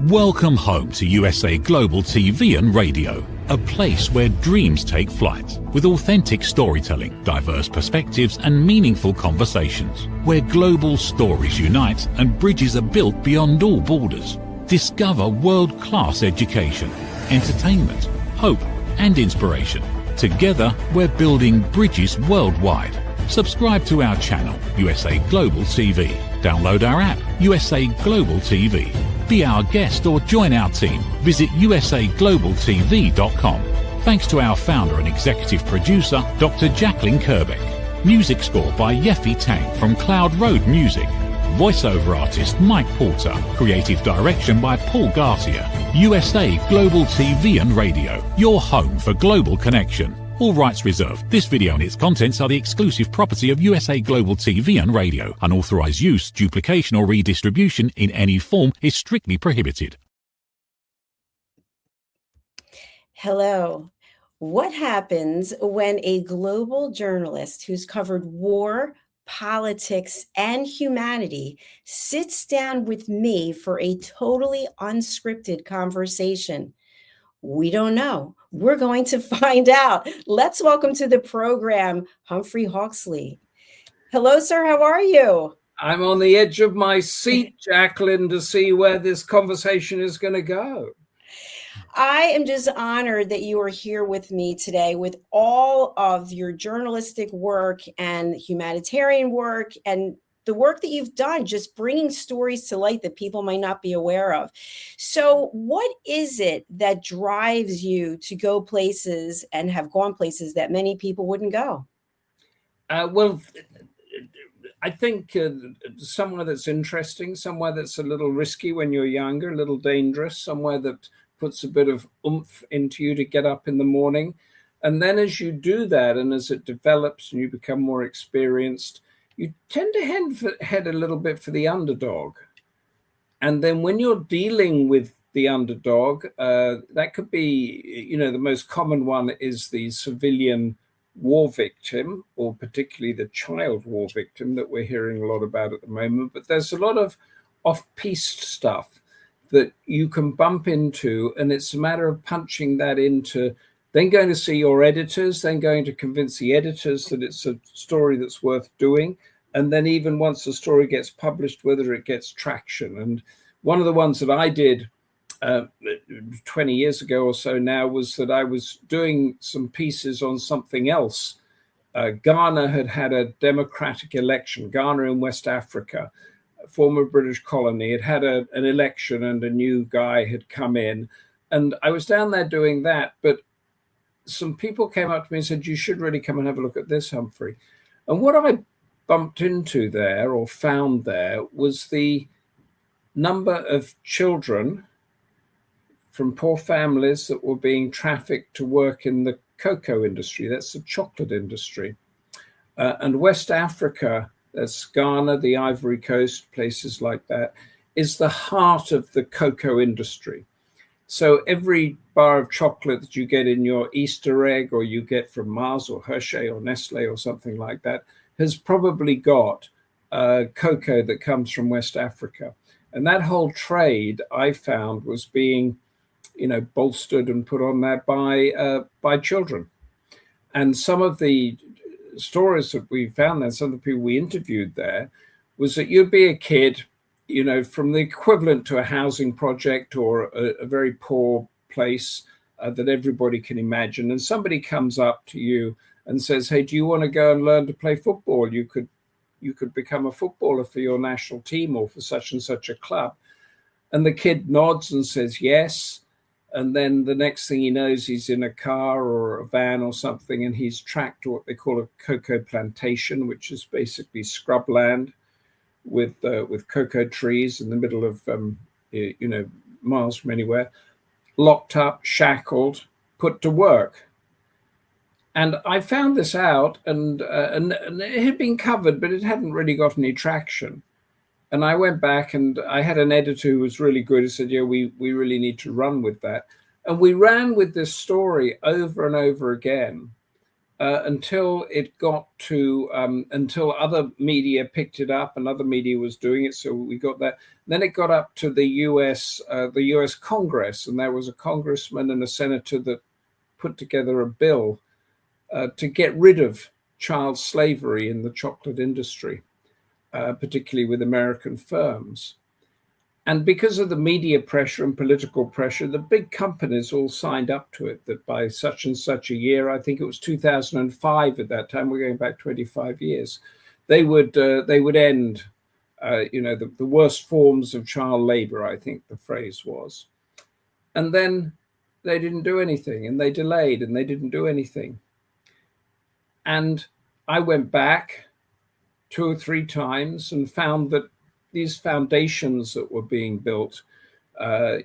Welcome home to USA Global TV and Radio, a place where dreams take flight, with authentic storytelling, diverse perspectives and meaningful conversations, where global stories unite and bridges are built beyond all borders. Discover world-class education, entertainment, hope and inspiration. Together, we're building bridges worldwide. Subscribe to our channel, USA Global TV. Download our app, USA Global TV. Be our guest or join our team. Visit usaglobaltv.com. Thanks to our founder and executive producer, Dr. Jacalyn Kerbeck. Music score by Yeffy Tang from Cloud Road Music. Voiceover artist Mike Porter. Creative direction by Paul Garcia. USA Global TV and Radio. Your home for global connection. All rights reserved. This video and its contents are the exclusive property of USA Global TV and Radio. Unauthorized use, duplication or redistribution in any form is strictly prohibited. Hello. What happens when a global journalist who's covered war, politics, and humanity sits down with me for a totally unscripted conversation? We don't know. We're going to find out. Let's welcome to the program, Humphrey Hawksley. Hello, sir. How are you? I'm on the edge of my seat, Jacalyn, to see where this conversation is going to go. I am just honored that you are here with me today with all of your journalistic work and humanitarian work and the work that you've done, just bringing stories to light that people might not be aware of. So what is it that drives you to go places and have gone places that many people wouldn't go? Well, I think somewhere that's interesting, somewhere that's a little risky when you're younger, a little dangerous, somewhere that puts a bit of oomph into you to get up in the morning. And then as you do that, and as it develops and you become more experienced, you tend to head a little bit for the underdog. And then when you're dealing with the underdog, that could be, the most common one is the civilian war victim, or particularly the child war victim that we're hearing a lot about at the moment. But there's a lot of off-piste stuff that you can bump into, and it's a matter of punching that into, then going to see your editors, then going to convince the editors that it's a story that's worth doing. And then even once the story gets published, whether it gets traction. And one of the ones that I did 20 years ago or so now was that I was doing some pieces on something else. Ghana had a democratic election, Ghana in West Africa, a former British colony. It had an election and a new guy had come in. And I was down there doing that, but some people came up to me and said, you should really come and have a look at this, Humphrey. And what I bumped into there or found there was the number of children from poor families that were being trafficked to work in the cocoa industry. That's the chocolate industry. And West Africa, that's Ghana, the Ivory Coast, places like that, is the heart of the cocoa industry. So every bar of chocolate that you get in your Easter egg, or you get from Mars or Hershey or Nestle or something like that, has probably got cocoa that comes from West Africa. And that whole trade, I found, was being, bolstered and put on there by children. And some of the stories that we found there, some of the people we interviewed there, was that you'd be a kid, from the equivalent to a housing project or a very poor place that everybody can imagine. And somebody comes up to you and says, hey, do you want to go and learn to play football? You could become a footballer for your national team or for such and such a club. And the kid nods and says yes. And then the next thing he knows, he's in a car or a van or something, and he's tracked to what they call a cocoa plantation, which is basically scrubland with cocoa trees in the middle of, miles from anywhere, locked up, shackled, put to work. And I found this out, and it had been covered, but it hadn't really got any traction. And I went back, and I had an editor who was really good, who said, yeah, we really need to run with that. And we ran with this story over and over again. until it got to until other media picked it up and other media was doing it. So we got that. Then it got up to the U.S. Congress, and there was a congressman and a senator that put together a bill to get rid of child slavery in the chocolate industry, particularly with American firms. And because of the media pressure and political pressure, the big companies all signed up to it, that by such and such a year, I think it was 2005 at that time, we're going back 25 years, they would end, the worst forms of child labor, I think the phrase was. And then they didn't do anything, and they delayed, and they didn't do anything. And I went back 2 or 3 times and found that these foundations that were being built,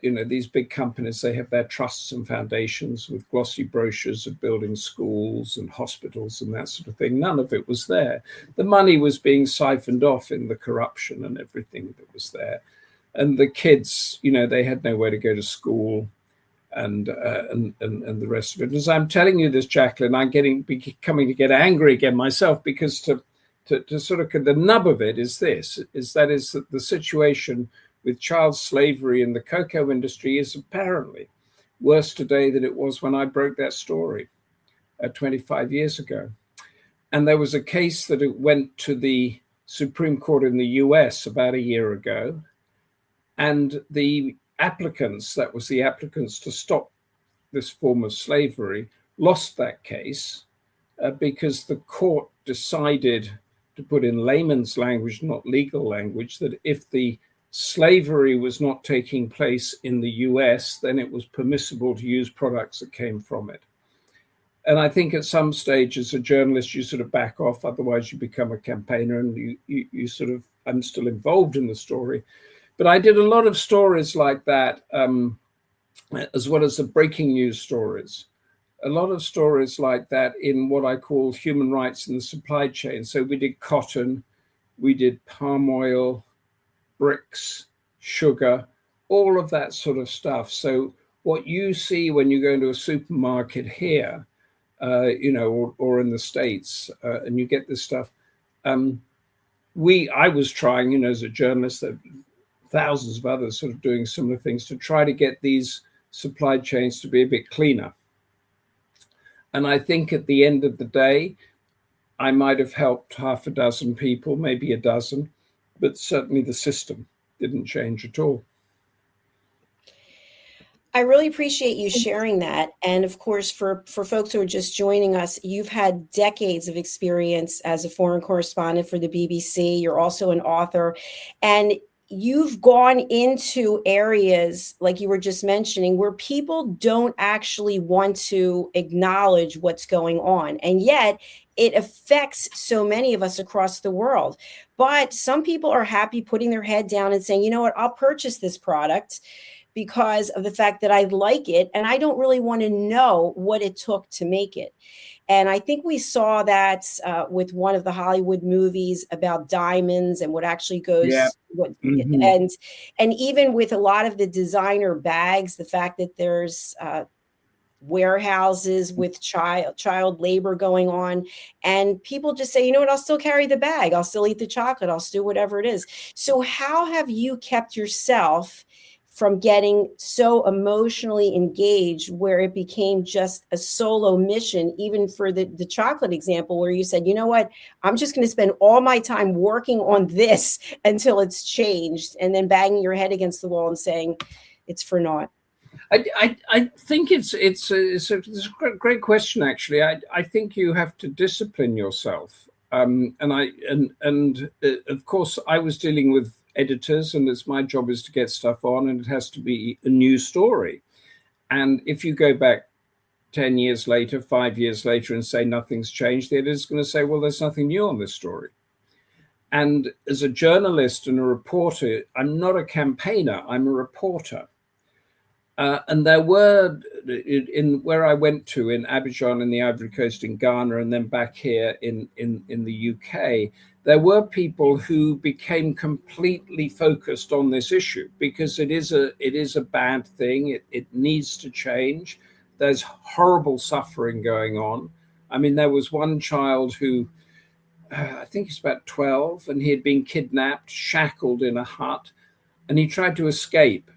these big companies, they have their trusts and foundations with glossy brochures of building schools and hospitals and that sort of thing. None of it was there. The money was being siphoned off in the corruption and everything that was there. And the kids, they had nowhere to go to school, and the rest of it. As I'm telling you this, Jacalyn, I'm becoming to get angry again myself, because to sort of, the nub of it is that the situation with child slavery in the cocoa industry is apparently worse today than it was when I broke that story 25 years ago. And there was a case that it went to the Supreme Court in the US about a year ago, and the applicants to stop this form of slavery lost that case because the court decided, to put in layman's language, not legal language, that if the slavery was not taking place in the US, then it was permissible to use products that came from it. And I think at some stage as a journalist, you sort of back off, otherwise you become a campaigner, and you sort of, I'm still involved in the story. But I did a lot of stories like that, as well as the breaking news stories. A lot of stories like that in what I call human rights in the supply chain. So we did cotton, we did palm oil, bricks, sugar, all of that sort of stuff. So what you see when you go into a supermarket here, or in the States, and you get this stuff, I was trying, as a journalist, that thousands of others sort of doing similar things to try to get these supply chains to be a bit cleaner. And I think at the end of the day, I might have helped half a dozen people, maybe a dozen, but certainly the system didn't change at all. I really appreciate you sharing that. And of course, for folks who are just joining us, you've had decades of experience as a foreign correspondent for the BBC. You're also an author, and you've gone into areas like you were just mentioning where people don't actually want to acknowledge what's going on. And yet it affects so many of us across the world. But some people are happy putting their head down and saying, you know what, I'll purchase this product because of the fact that I like it, and I don't really want to know what it took to make it. And I think we saw that with one of the Hollywood movies about diamonds and what actually goes, and even with a lot of the designer bags, the fact that there's warehouses with child labor going on, and people just say, you know what, I'll still carry the bag, I'll still eat the chocolate, I'll still do whatever it is. So how have you kept yourself from getting so emotionally engaged where it became just a solo mission, even for the chocolate example, where you said, you know what, I'm just going to spend all my time working on this until it's changed, and then banging your head against the wall and saying it's for naught? I think it's a great question, actually. I think you have to discipline yourself. And of course, I was dealing with editors, and it's my job is to get stuff on, and it has to be a new story. And if you go back 10 years later, 5 years later, and say nothing's changed, the editor's going to say, well, there's nothing new on this story. And as a journalist and a reporter, I'm not a campaigner, I'm a reporter. And there were, in where I went to, in Abidjan in the Ivory Coast, in Ghana, and then back here in the UK, there were people who became completely focused on this issue because it is a bad thing. It needs to change. There's horrible suffering going on. I mean, there was one child who, I think he's about 12, and he had been kidnapped, shackled in a hut, and he tried to escape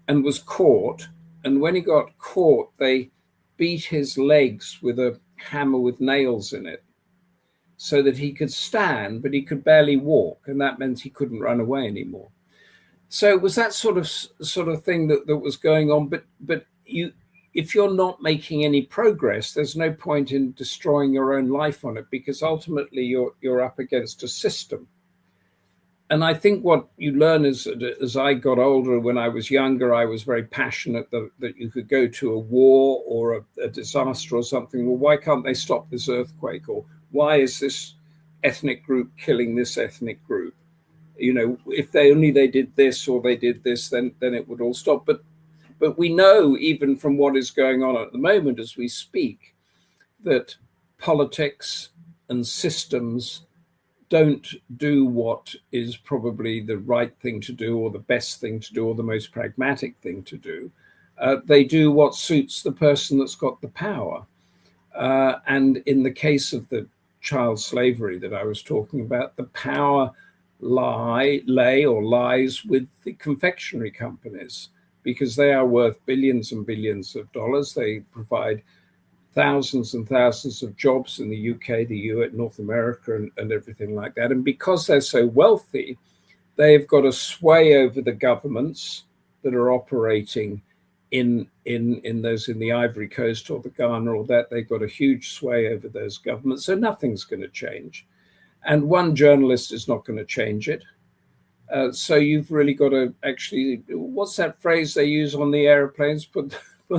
and was caught. And when he got caught, they beat his legs with a hammer with nails in it so that he could stand, but he could barely walk. And that meant he couldn't run away anymore. So it was that sort of thing that was going on. But if you're not making any progress, there's no point in destroying your own life on it, because ultimately you're up against a system. And I think what you learn as I got older, when I was younger, I was very passionate that you could go to a war or a disaster or something. Well, why can't they stop this earthquake? Or why is this ethnic group killing this ethnic group? You know, if they did this or they did this, then it would all stop. But we know, even from what is going on at the moment as we speak, that politics and systems don't do what is probably the right thing to do, or the best thing to do, or the most pragmatic thing to do. They do what suits the person that's got the power. And in the case of the child slavery that I was talking about, the power lies with the confectionery companies, because they are worth billions and billions of dollars. They provide thousands and thousands of jobs in the UK, the US, North America, and everything like that. And because they're so wealthy, they've got a sway over the governments that are operating in the Ivory Coast or the Ghana or that. They've got a huge sway over those governments. So nothing's going to change. And one journalist is not going to change it. So you've really got to actually, what's that phrase they use on the airplanes? Put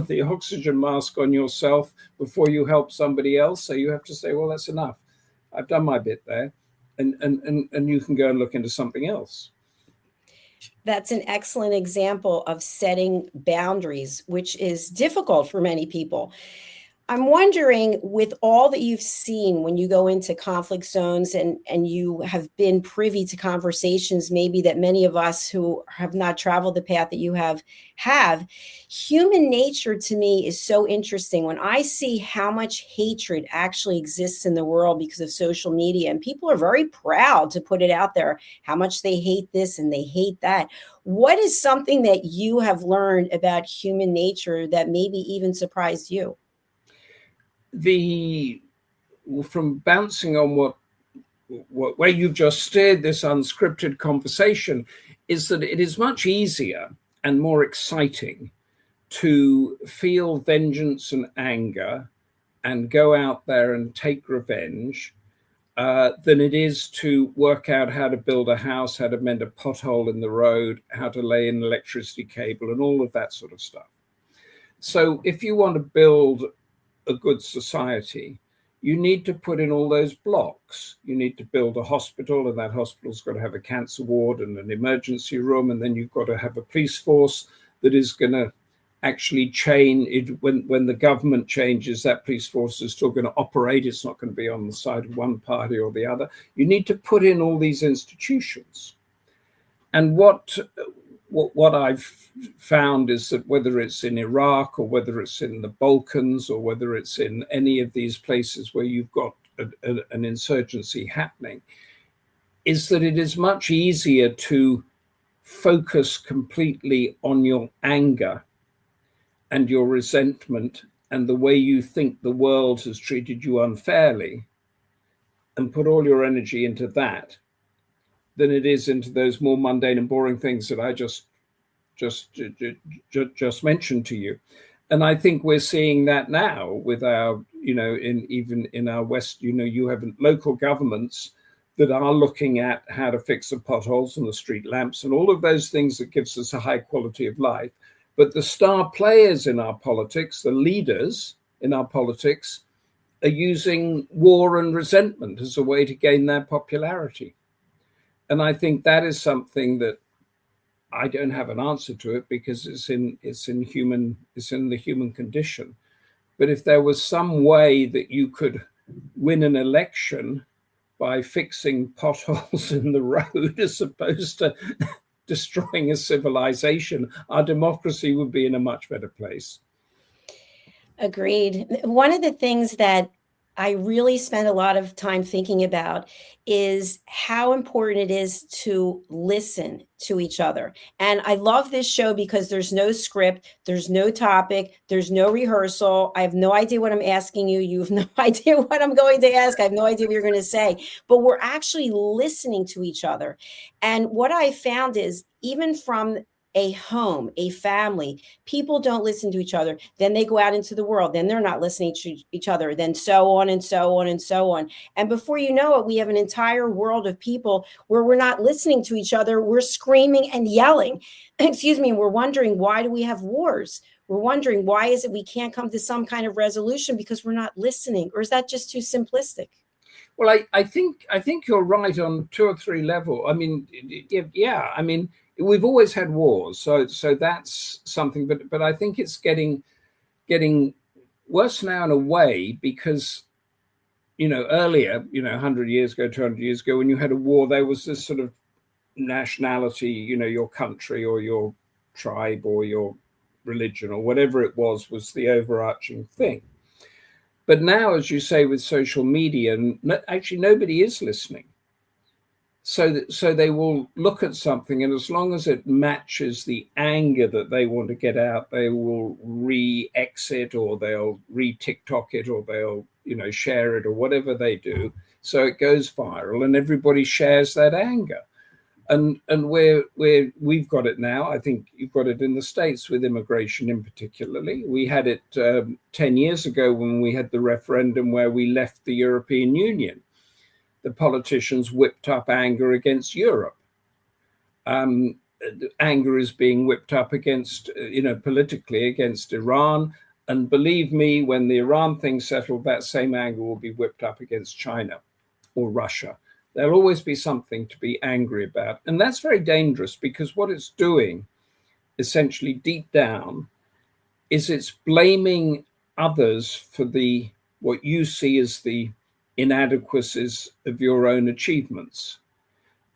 the oxygen mask on yourself before you help somebody else. So you have to say, well, that's enough. I've done my bit there. And you can go and look into something else. That's an excellent example of setting boundaries, which is difficult for many people. I'm wondering, with all that you've seen when you go into conflict zones and you have been privy to conversations maybe that many of us who have not traveled the path that you have, human nature to me is so interesting. When I see how much hatred actually exists in the world because of social media, and people are very proud to put it out there, how much they hate this and they hate that. What is something that you have learned about human nature that maybe even surprised you? From bouncing on where you've just steered this unscripted conversation, is that it is much easier and more exciting to feel vengeance and anger and go out there and take revenge than it is to work out how to build a house, how to mend a pothole in the road, how to lay an electricity cable, and all of that sort of stuff. So if you want to build a good society, you need to put in all those blocks. You need to build a hospital, and that hospital's got to have a cancer ward and an emergency room, and then you've got to have a police force that is going to actually chain it. When the government changes, that police force is still going to operate. It's not going to be on the side of one party or the other. You need to put in all these institutions. And what I've found is that whether it's in Iraq or whether it's in the Balkans or whether it's in any of these places where you've got an insurgency happening, is that it is much easier to focus completely on your anger and your resentment and the way you think the world has treated you unfairly, and put all your energy into that, than it is into those more mundane and boring things that I just mentioned to you. And I think we're seeing that now with our, even in our West, you have local governments that are looking at how to fix the potholes and the street lamps and all of those things that gives us a high quality of life. But the star players in our politics, the leaders in our politics, are using war and resentment as a way to gain their popularity. And I think that is something that I don't have an answer to it, because it's in the human condition. But if there was some way that you could win an election by fixing potholes in the road as opposed to destroying a civilization, our democracy would be in a much better place. Agreed. One of the things that I really spend a lot of time thinking about is how important it is to listen to each other. And I love this show because there's no script, there's no topic, there's no rehearsal. I have no idea what I'm asking you. You have no idea what I'm going to ask. I have no idea what you're going to say, but we're actually listening to each other. And what I found is even from a home, a family, people don't listen to each other. Then they go out into the world. Then they're not listening to each other. Then so on and so on and so on. And before you know it, we have an entire world of people where we're not listening to each other. We're screaming and yelling. Excuse me. And we're wondering, why do we have wars? We're wondering, why is it we can't come to some kind of resolution because we're not listening? Or is that just too simplistic? Well, I think you're right on 2 or 3 levels. I mean, yeah. I mean, we've always had wars, so that's something. But I think it's getting worse now in a way because, earlier, 100 years ago, 200 years ago, when you had a war, there was this sort of nationality, your country or your tribe or your religion or whatever it was the overarching thing. But now, as you say, with social media, actually nobody is listening. So they will look at something, and as long as it matches the anger that they want to get out, they will re-exit or they'll re-TikTok it or they'll share it or whatever they do. So it goes viral, and everybody shares that anger. And we've got it now. I think you've got it in the States with immigration in particularly. We had it 10 years ago when we had the referendum where we left the European Union. The politicians whipped up anger against Europe. Anger is being whipped up against, politically against Iran. And believe me, when the Iran thing settled, that same anger will be whipped up against China or Russia. There'll always be something to be angry about. And that's very dangerous because what it's doing, essentially deep down, is it's blaming others for what you see as the inadequacies of your own achievements.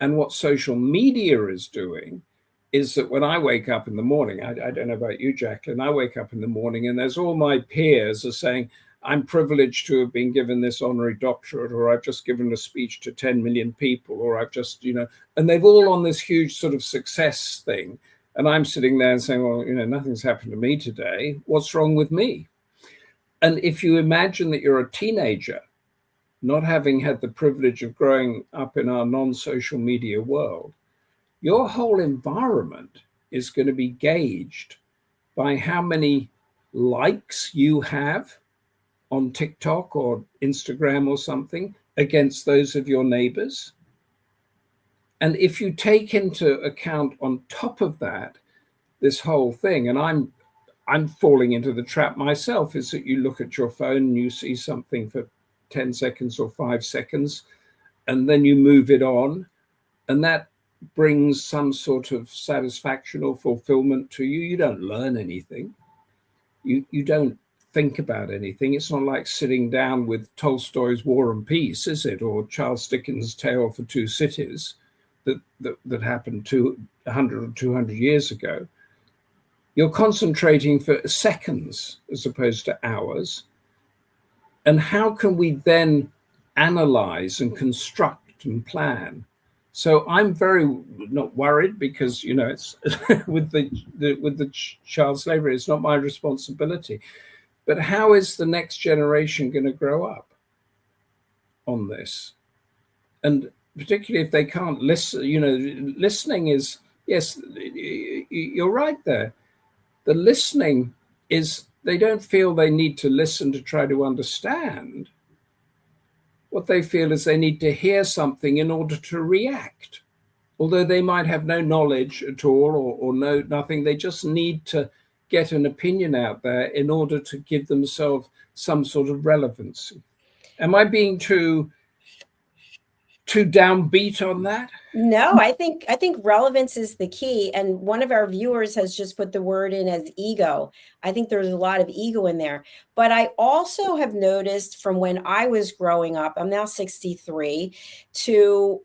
And what social media is doing is that when I wake up in the morning, I don't know about you, Jacalyn, I wake up in the morning and there's all my peers are saying, I'm privileged to have been given this honorary doctorate, or I've just given a speech to 10 million people, or I've just, and they've all on this huge sort of success thing. And I'm sitting there and saying, well, nothing's happened to me today. What's wrong with me? And if you imagine that you're a teenager, not having had the privilege of growing up in our non-social media world, your whole environment is going to be gauged by how many likes you have on TikTok or Instagram or something against those of your neighbors. And if you take into account on top of that, this whole thing, and I'm falling into the trap myself, is that you look at your phone and you see something for 10 seconds or 5 seconds, and then you move it on, and that brings some sort of satisfaction or fulfillment to you. You don't learn anything. You don't think about anything. It's not like sitting down with Tolstoy's War and Peace, is it? Or Charles Dickens' Tale for Two Cities that happened 100 or 200 years ago. You're concentrating for seconds as opposed to hours. And how can we then analyze and construct and plan? So I'm very not worried because, it's with the child slavery, it's not my responsibility. But how is the next generation going to grow up on this? And particularly if they can't listen, listening is, yes, you're right there. The listening is, they don't feel they need to listen to try to understand. What they feel is they need to hear something in order to react. Although they might have no knowledge at all or no nothing, they just need to get an opinion out there in order to give themselves some sort of relevancy. Am I being too downbeat on that? No, I think relevance is the key. And one of our viewers has just put the word in as ego. I think there's a lot of ego in there. But I also have noticed from when I was growing up, I'm now 63, to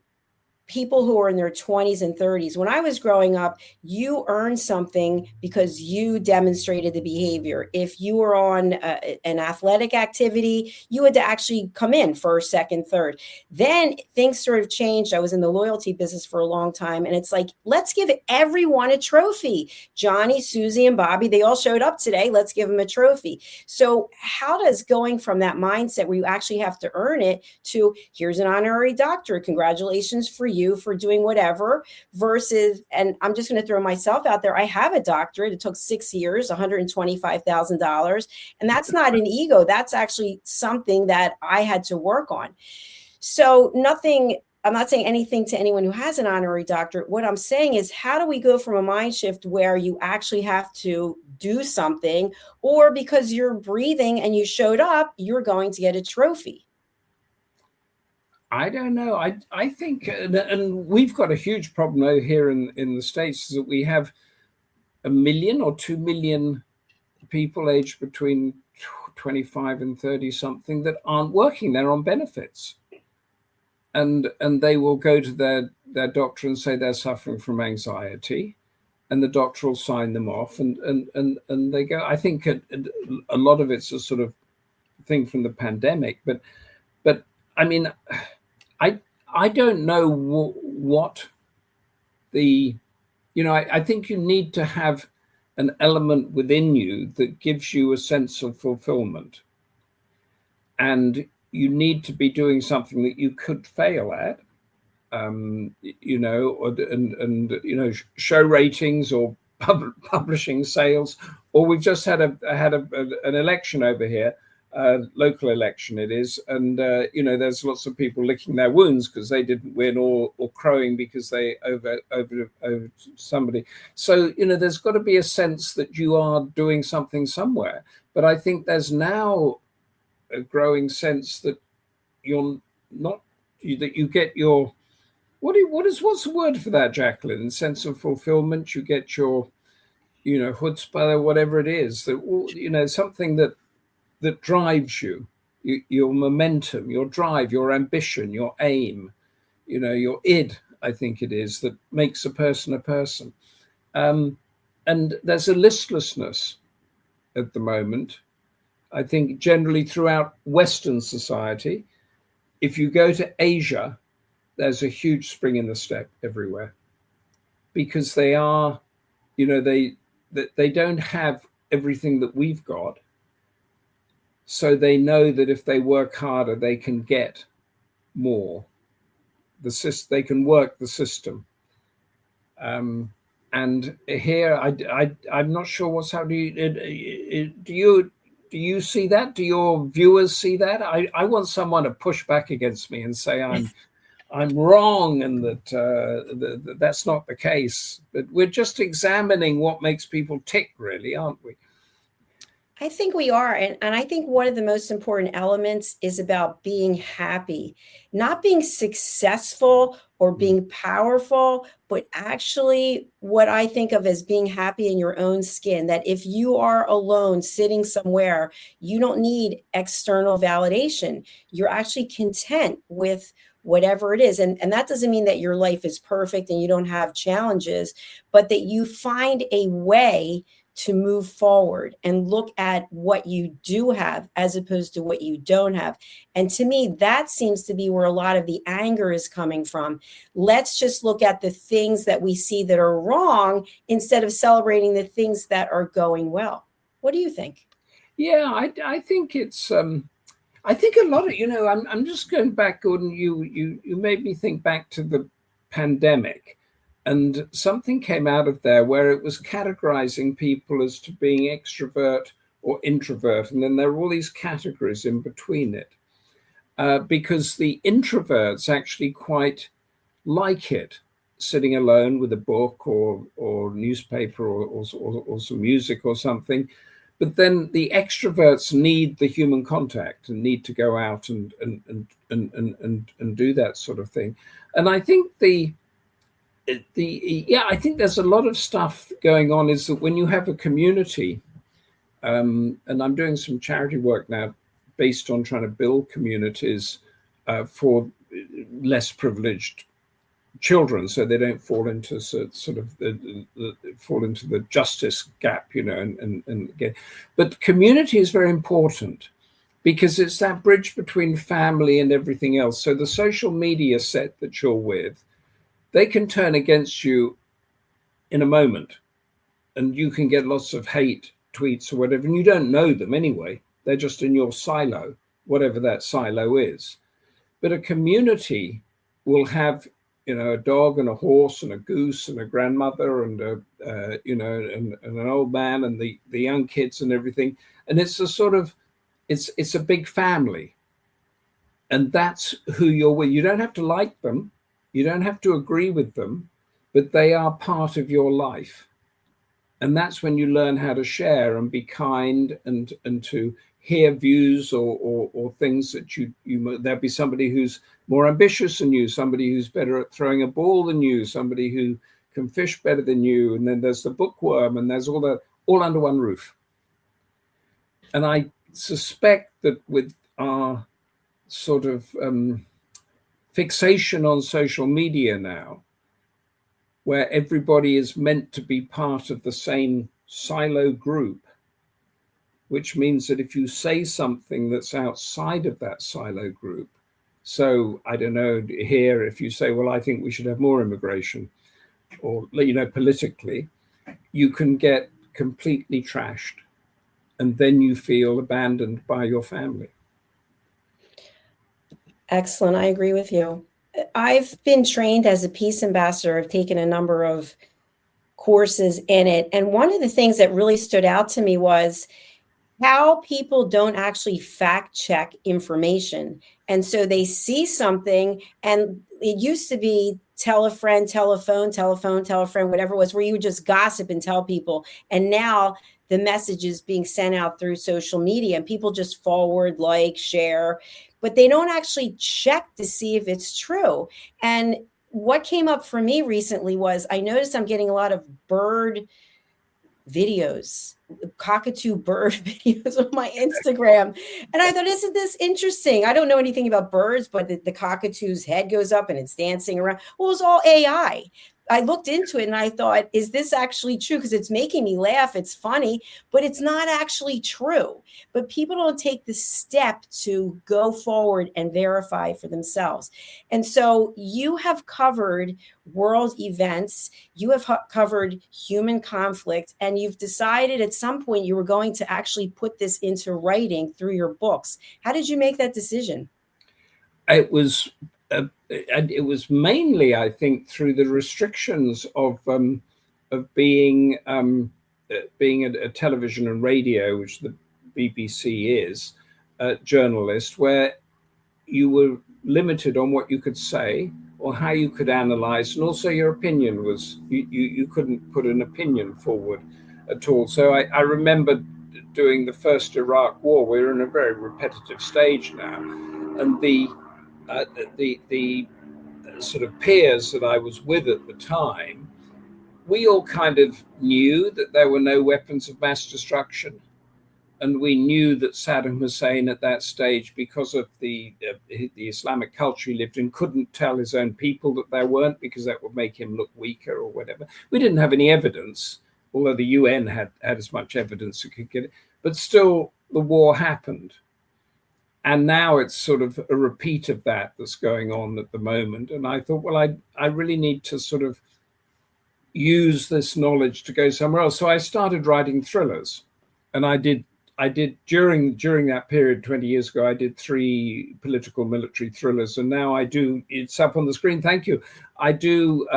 people who are in their 20s and 30s. When I was growing up, you earned something because you demonstrated the behavior. If you were on an athletic activity, you had to actually come in first, second, third. Then things sort of changed. I was in the loyalty business for a long time, and it's like, let's give everyone a trophy. Johnny, Susie, and Bobby, they all showed up today. Let's give them a trophy. So how does going from that mindset where you actually have to earn it to here's an honorary doctorate, congratulations for you for doing whatever, versus, and I'm just going to throw myself out there, I have a doctorate. It took 6 years, $125,000. And that's not an ego. That's actually something that I had to work on. So I'm not saying anything to anyone who has an honorary doctorate. What I'm saying is, how do we go from a mind shift where you actually have to do something, or because you're breathing and you showed up, you're going to get a trophy? I don't know. I think, and we've got a huge problem over here in the States, is that we have 1 million or 2 million people aged between 25 and 30 something that aren't working. They're on benefits. And they will go to their doctor and say they're suffering from anxiety, and the doctor will sign them off, and they go. I think a lot of it's a sort of thing from the pandemic, but I mean, I don't know what the, I think you need to have an element within you that gives you a sense of fulfillment, and you need to be doing something that you could fail at, show ratings or publishing sales. Or we've just had an election over here, local election it is, and there's lots of people licking their wounds because they didn't win, or crowing because they over somebody. So there's got to be a sense that you are doing something somewhere. But I think there's now a growing sense that you're not, that you get your, what's the word for that, Jacalyn? Sense of fulfillment. You get your, chutzpah, whatever it is, that something that drives you, your momentum, your drive, your ambition, your aim, your id, I think it is, that makes a person a person. And there's a listlessness at the moment, I think, generally throughout Western society. If you go to Asia, there's a huge spring in the step everywhere, because they are, they don't have everything that we've got. So they know that if they work harder, they can get more. They can work the system. And here, I'm not sure what's happening. Do you see that? Do your viewers see that? I want someone to push back against me and say I'm wrong, and that that's not the case. But we're just examining what makes people tick, really, aren't we? I think we are. And I think one of the most important elements is about being happy, not being successful or being powerful, but actually what I think of as being happy in your own skin, that if you are alone sitting somewhere, you don't need external validation. You're actually content with whatever it is. And that doesn't mean that your life is perfect and you don't have challenges, but that you find a way to move forward and look at what you do have as opposed to what you don't have. And to me, that seems to be where a lot of the anger is coming from. Let's just look at the things that we see that are wrong instead of celebrating the things that are going well. What do you think? Yeah, I think it's, I think a lot of, I'm just going back, Gordon, you made me think back to the pandemic. And something came out of there where it was categorizing people as to being extrovert or introvert. And then there are all these categories in between it, because the introverts actually quite like it, sitting alone with a book or newspaper or some music or something. But then the extroverts need the human contact and need to go out and do that sort of thing. And I think I think there's a lot of stuff going on, is that when you have a community, and I'm doing some charity work now based on trying to build communities for less privileged children, so they don't fall into sort of fall into the justice gap, and get. But community is very important because it's that bridge between family and everything else. So the social media set that you're with, they can turn against you in a moment, and you can get lots of hate tweets or whatever, and you don't know them anyway. They're just in your silo, whatever that silo is. But a community will have, a dog and a horse and a goose and a grandmother and and an old man and the young kids and everything. And it's a sort of, it's a big family. And that's who you're with. You don't have to like them. You don't have to agree with them, but they are part of your life. And that's when you learn how to share and be kind and to hear views or things that you there'll be somebody who's more ambitious than you, somebody who's better at throwing a ball than you, somebody who can fish better than you, and then there's the bookworm, and there's all under one roof. And I suspect that with our sort of fixation on social media now, where everybody is meant to be part of the same silo group, which means that if you say something that's outside of that silo group, so I don't know, here, if you say, well, I think we should have more immigration, or, politically, you can get completely trashed, and then you feel abandoned by your family. Excellent. I agree with you. I've been trained as a peace ambassador. I've taken a number of courses in it. And one of the things that really stood out to me was how people don't actually fact check information. And so they see something, and it used to be tell a friend, tell a phone, tell a phone, tell a friend, whatever it was, where you would just gossip and tell people. And now the message is being sent out through social media, and people just forward, like, share, but they don't actually check to see if it's true. And what came up for me recently was I noticed I'm getting a lot of bird videos, cockatoo bird videos on my Instagram. And I thought, isn't this interesting? I don't know anything about birds, but the cockatoo's head goes up and it's dancing around. Well, it was all AI. I looked into it and I thought, is this actually true? Because it's making me laugh. It's funny, but it's not actually true. But people don't take the step to go forward and verify for themselves. And so you have covered world events, you have covered human conflict, and you've decided at some point you were going to actually put this into writing through your books. How did you make that decision? It was mainly, I think, through the restrictions of being a television and radio, which the BBC is, journalist, where you were limited on what you could say or how you could analyze, and also your opinion was you couldn't put an opinion forward at all. So I remember doing the first Iraq War. We're in a very repetitive stage now, and the sort of peers that I was with at the time, we all kind of knew that there were no weapons of mass destruction. And we knew that Saddam Hussein at that stage, because of the Islamic culture he lived in, couldn't tell his own people that there weren't, because that would make him look weaker or whatever. We didn't have any evidence, although the UN had as much evidence as it could get. But still, the war happened. And now it's sort of a repeat of that that's going on at the moment. And I thought, well, I really need to sort of use this knowledge to go somewhere else. So I started writing thrillers. And I did during that period, 20 years ago, I did 3 political military thrillers. And now I do, it's up on the screen, thank you. I do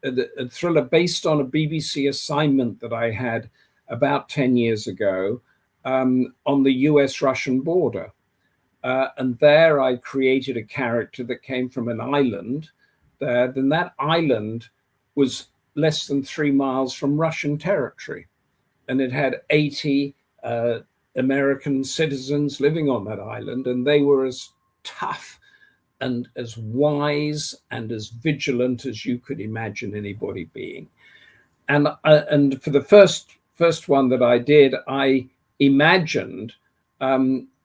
a thriller based on a BBC assignment that I had about 10 years ago on the US-Russian border. And there I created a character that came from an island there. Then that island was less than 3 miles from Russian territory. And it had 80 American citizens living on that island. And they were as tough and as wise and as vigilant as you could imagine anybody being. And for the first one that I did, I imagined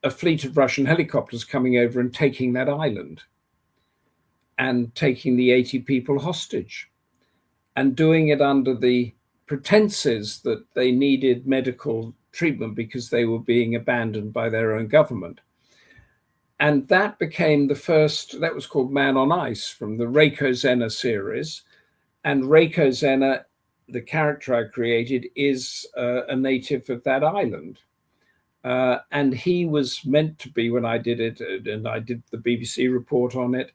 a fleet of Russian helicopters coming over and taking that island. and taking the 80 people hostage and doing it under the pretenses that they needed medical treatment because they were being abandoned by their own government. And that became the first, that was called Man on Ice from the Reiko Zena series. And Reiko Zena, the character I created, is a native of that island. And he was meant to be, when I did it, and I did the BBC report on it,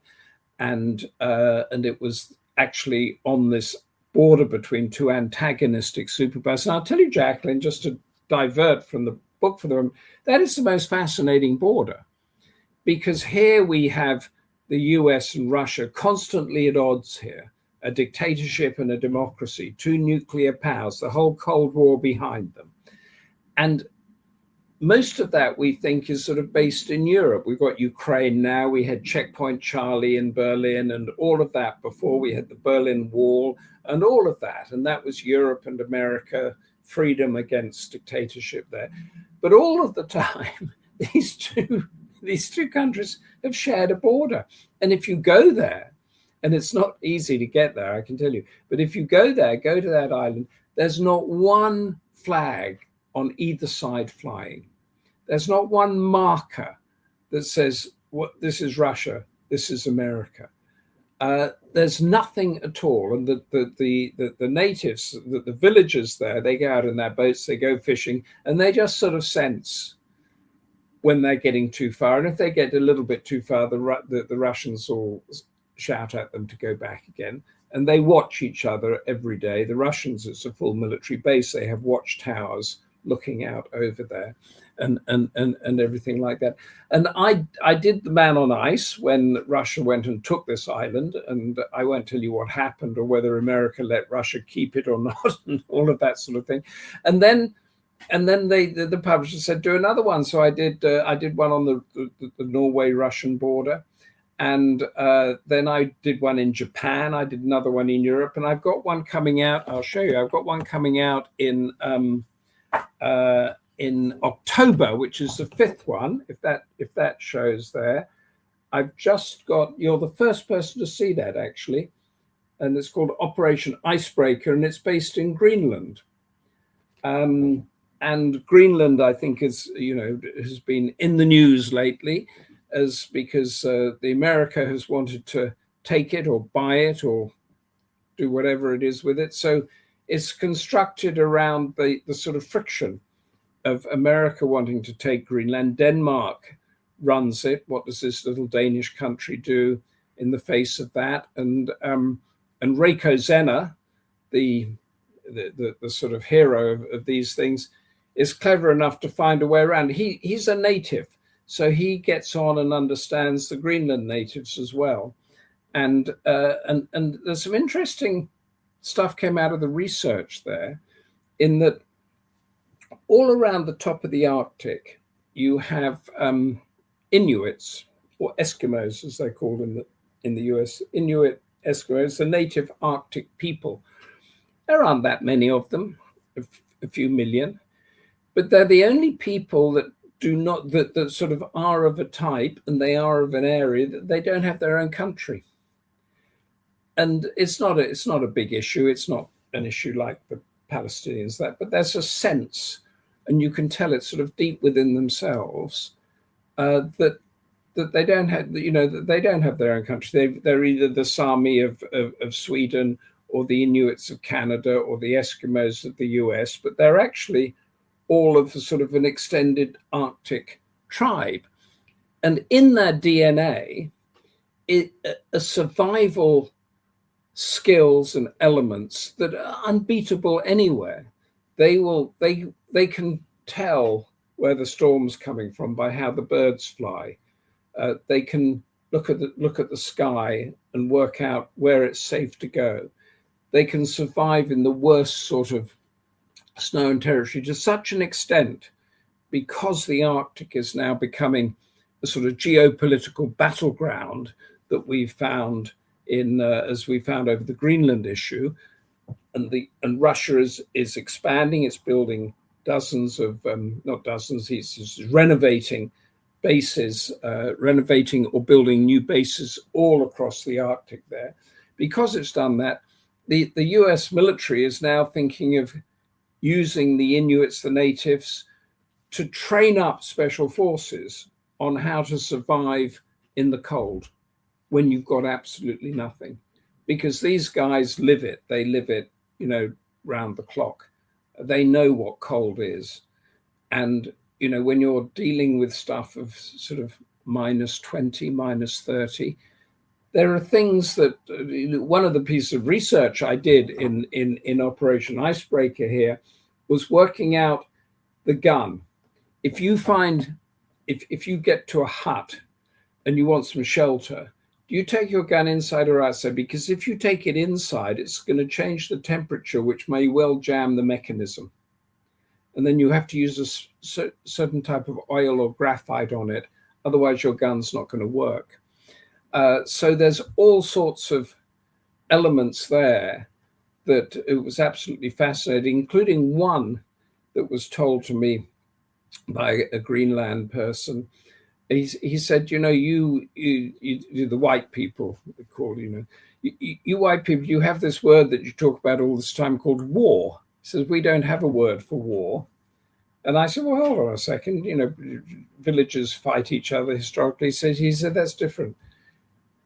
and it was actually on this border between two antagonistic superpowers. And I'll tell you, Jacalyn, just to divert from the book for the moment, that is the most fascinating border, because here we have the US and Russia constantly at odds here, a dictatorship and a democracy, two nuclear powers, the whole Cold War behind them. And most of that we think is sort of based in Europe. We've got Ukraine now, we had Checkpoint Charlie in Berlin and all of that before. We had the Berlin Wall and all of that. And that was Europe and America, freedom against dictatorship there. But all of the time, these two countries have shared a border. And if you go there, and it's not easy to get there, I can tell you, but if you go there, go to that island, there's not one flag on either side flying. There's not one marker that says, "What this is Russia, this is America." There's nothing at all. And the natives, the villagers there, they go out in their boats, they go fishing, and they just sort of sense when they're getting too far. And if they get a little bit too far, the Russians will shout at them to go back again. And they watch each other every day. The Russians, it's a full military base. They have watchtowers looking out over there and everything like that. And I did the Man on Ice when Russia went and took this island, and I won't tell you what happened or whether America let Russia keep it or not and all of that sort of thing. And then the publisher said, do another one. So I did one on the Norway-Russian border. And then I did one in Japan. I did another one in Europe. And I've got one coming out. I'll show you. I've got one coming out in October, which is the 5th one, if that shows there. I've just got, you're the first person to see that, actually. And it's called Operation Icebreaker, and it's based in Greenland. And Greenland, I think, has been in the news lately, as because the America has wanted to take it or buy it or do whatever it is with it. So it's constructed around the sort of friction of America wanting to take Greenland. Denmark runs it. What does this little Danish country do in the face of that? And Reiko Zena, the sort of hero of these things, is clever enough to find a way around. He's a native, so he gets on and understands the Greenland natives as well. And there's some interesting stuff came out of the research there, in that all around the top of the Arctic, you have Inuits, or Eskimos, as they're called in the US. Inuit Eskimos, the native Arctic people. There aren't that many of them, a few million, but they're the only people that do not, that sort of are of a type, and they are of an area that they don't have their own country. And it's not a big issue. It's not an issue like the Palestinians, but there's a sense, and you can tell it's sort of deep within themselves, that they don't have, that they don't have their own country. They're either the Sami of Sweden, or the Inuits of Canada, or the Eskimos of the US, but they're actually all of the sort of an extended Arctic tribe. And in their DNA, a survival skills and elements that are unbeatable anywhere. They can tell where the storm's coming from by how the birds fly. They can look at the sky and work out where it's safe to go. They can survive in the worst sort of snow and territory to such an extent, because the Arctic is now becoming a sort of geopolitical battleground that we've found as we found over the Greenland issue, and Russia is expanding. It's building dozens of not dozens. He's renovating bases, renovating or building new bases all across the Arctic there. Because it's done that, the US military is now thinking of using the Inuits, the natives, to train up special forces on how to survive in the cold when you've got absolutely nothing. Because these guys live it. They live it, round the clock. They know what cold is. And, when you're dealing with stuff of sort of -20, -30, there are things that one of the pieces of research I did in Operation Icebreaker here was working out the gun. If you get to a hut and you want some shelter, do you take your gun inside or outside? Because if you take it inside, it's going to change the temperature, which may well jam the mechanism. And then you have to use a certain type of oil or graphite on it. Otherwise, your gun's not going to work. So there's all sorts of elements there that it was absolutely fascinating, including one that was told to me by a Greenland person. He said, you the white people, they call, you white people, you have this word that you talk about all this time called war. He says, we don't have a word for war. And I said, well, hold on a second, villagers fight each other historically. He said, that's different.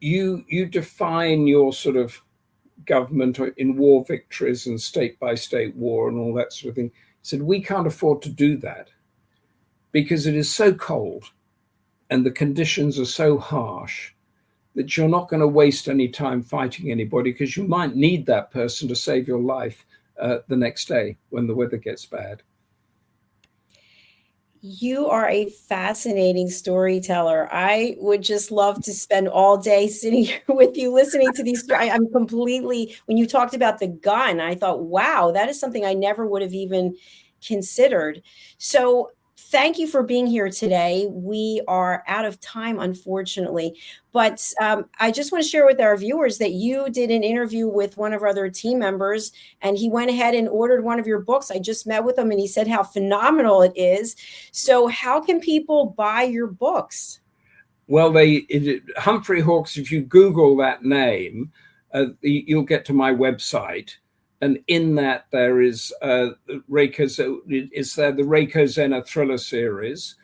You define your sort of government in war victories and state by state war and all that sort of thing. He said, we can't afford to do that because it is so cold and the conditions are so harsh that you're not going to waste any time fighting anybody, because you might need that person to save your life the next day when the weather gets bad. You are a fascinating storyteller. I would just love to spend all day sitting here with you listening to these stories. I'm completely, when you talked about the gun, I thought, wow, that is something I never would have even considered. So thank you for being here today. We are out of time, unfortunately, but I just want to share with our viewers that you did an interview with one of our other team members, and he went ahead and ordered one of your books. I just met with him, and he said how phenomenal it is. So how can people buy your books? Well, Humphrey Hawksley, if you Google that name, you'll get to my website. And in that, there is the Reiko Zena thriller series,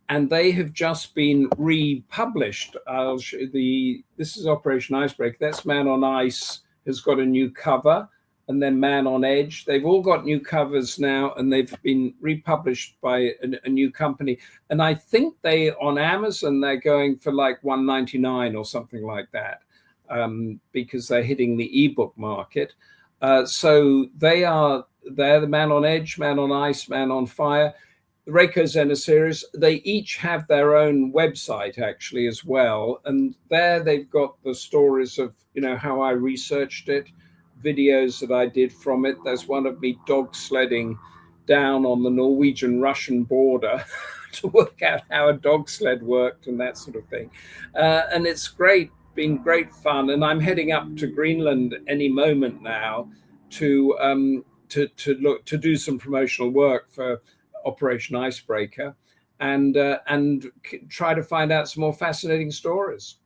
and they have just been republished. This is Operation Icebreaker. That's Man on Ice has got a new cover, and then Man on Edge. They've all got new covers now, and they've been republished by a new company. And I think on Amazon, they're going for like $1.99 or something like that, because they're hitting the ebook market. So they're the Man on Edge, Man on Ice, Man on Fire, the Reiko Zena series. They each have their own website actually as well. And there they've got the stories of, how I researched it, videos that I did from it. There's one of me dog sledding down on the Norwegian-Russian border to work out how a dog sled worked and that sort of thing. And it's great. Been great fun, and I'm heading up to Greenland any moment now to do some promotional work for Operation Icebreaker, and try to find out some more fascinating stories.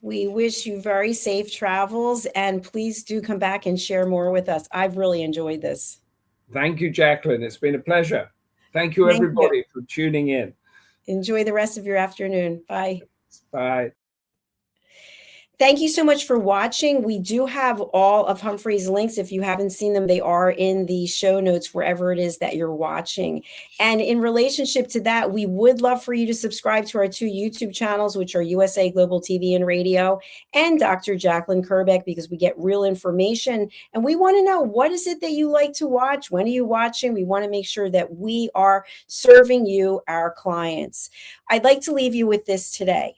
We wish you very safe travels, and please do come back and share more with us. I've really enjoyed this. Thank you, Jacalyn. It's been a pleasure. Thank you, everybody, for tuning in. Enjoy the rest of your afternoon. Bye. Bye. Thank you so much for watching. We do have all of Humphrey's links. If you haven't seen them, they are in the show notes wherever it is that you're watching. And in relationship to that, we would love for you to subscribe to our 2 YouTube channels, which are USA Global TV and Radio and Dr. Jacalyn Kerbeck, because we get real information. And we want to know, what is it that you like to watch? When are you watching? We want to make sure that we are serving you, our clients. I'd like to leave you with this today.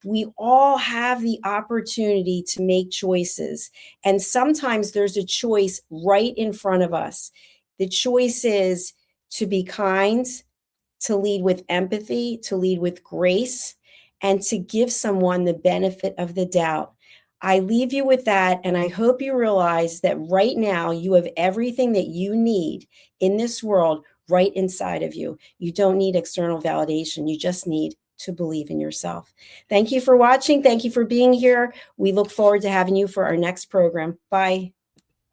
We all have the opportunity to make choices. And sometimes there's a choice right in front of us. The choice is to be kind, to lead with empathy, to lead with grace, and to give someone the benefit of the doubt. I leave you with that, and I hope you realize that right now you have everything that you need in this world right inside of you. You don't need external validation. You just need to believe in yourself. Thank you for watching. Thank you for being here. We look forward to having you for our next program. Bye.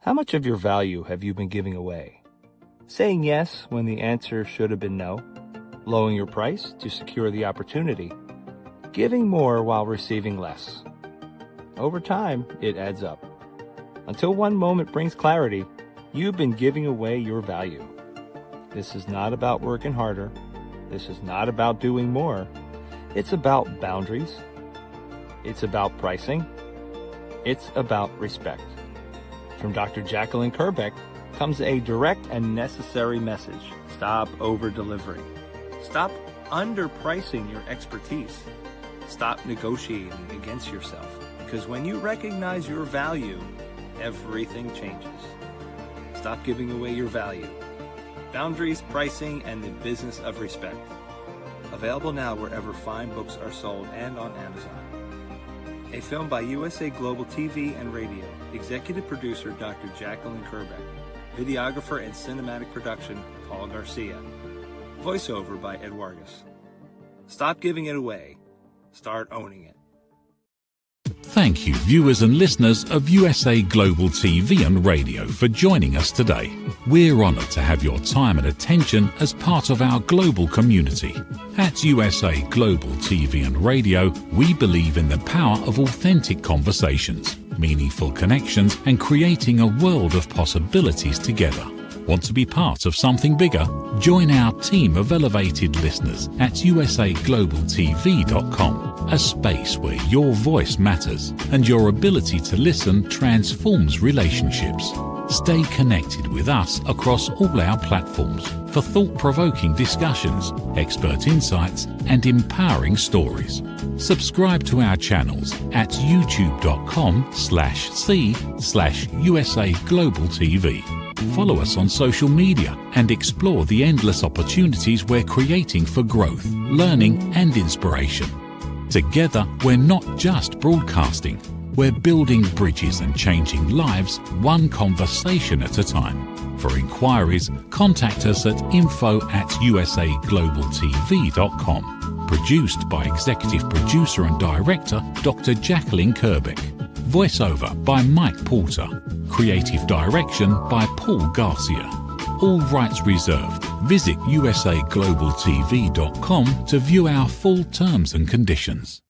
How much of your value have you been giving away? Saying yes when the answer should have been no? Lowering your price to secure the opportunity? Giving more while receiving less? Over time, it adds up. Until one moment brings clarity, you've been giving away your value. This is not about working harder. This is not about doing more. It's about boundaries. It's about pricing. It's about respect. From Dr. Jacalyn Kerbeck comes a direct and necessary message. Stop over-delivering. Stop underpricing your expertise. Stop negotiating against yourself. Because when you recognize your value, everything changes. Stop giving away your value. Boundaries, pricing, and the business of respect. Available now wherever fine books are sold and on Amazon. A film by USA Global TV and Radio. Executive producer Dr. Jacalyn Kerbeck. Videographer and cinematic production Paul Garcia. Voiceover by Ed Wargas. Stop giving it away. Start owning it. Thank you, viewers and listeners of USA Global TV and Radio, for joining us today. We're honoured to have your time and attention as part of our global community. At USA Global TV and Radio, we believe in the power of authentic conversations, meaningful connections, and creating a world of possibilities together. Want to be part of something bigger? Join our team of elevated listeners at usaglobaltv.com, a space where your voice matters and your ability to listen transforms relationships. Stay connected with us across all our platforms for thought-provoking discussions, expert insights, and empowering stories. Subscribe to our channels at youtube.com/c/USA Global TV. Follow us on social media and explore the endless opportunities we're creating for growth, learning, and inspiration. Together, we're not just broadcasting, we're building bridges and changing lives one conversation at a time. For inquiries, contact us at info@usaglobaltv.com. Produced by Executive Producer and Director Dr. Jacalyn Kerbeck. Voiceover by Mike Porter. Creative direction by Paul Garcia. All rights reserved. Visit usaglobaltv.com to view our full terms and conditions.